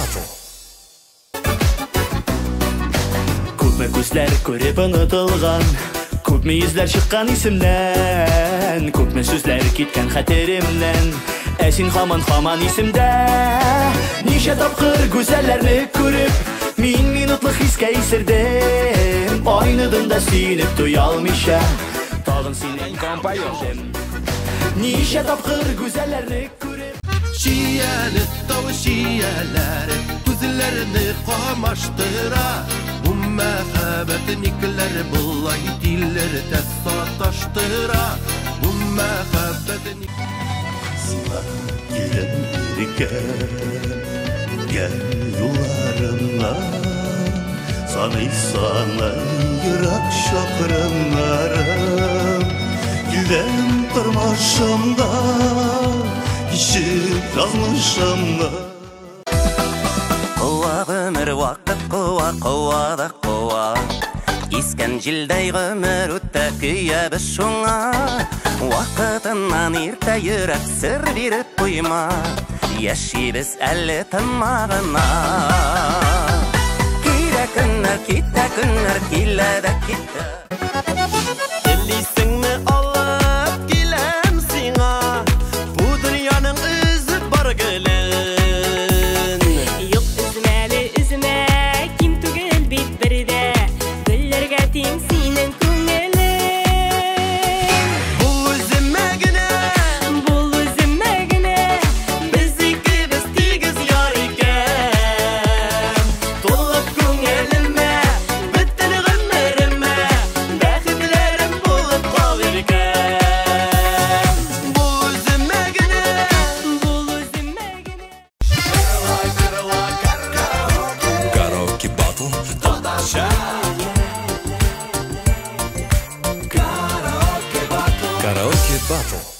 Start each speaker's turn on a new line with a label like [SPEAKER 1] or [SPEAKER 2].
[SPEAKER 1] Battle.
[SPEAKER 2] Күпме күзләр күреп онытылган, күпме йөзләр чыккан исемнән, күпме сүзләр киткән хәтеремнән, ә син һаман исемдә. Ничә тапкыр гүзәлләрне күреп, мин минутлык хискә исердем, айныдым да сөенеп туя алмыйча, тагын синең компаньон. Ничә тапкыр гүзәлләрне күреп,
[SPEAKER 3] Şiyalı tavu şiyaları Күзләрне камаштыра Бу мәхәббәтне никләр булай диләр тәс саташтыра Бу мәхәббәтне
[SPEAKER 2] Сиңа килергә гәл юлларымна саный йөрәк чакрымнарым Килдем тормышымда Ишек язмышымны
[SPEAKER 4] Куа гомер вакыт куа да куа Искән җилдәй гомер үтә көябез шуңа Вакытыннан иртә йөрәк сер биреп куйма Яшибез әле тынмагына Килә көннәр, китә көннәр, килә дә китә Телисеңне алып киләм сиңа Бу дөньяның үзе бар гөлен
[SPEAKER 5] Юк үзмә, ким түгел бит бердә Гөлләргә тиң синең күңелең
[SPEAKER 4] Бул үземә генә Без икебез тигез яр икән Тулып күңелемә, бөтен гомеремә Бәхетләрем булып калыр икән Бул үземә генә
[SPEAKER 1] Karaoke Battle. Karaoke Battle.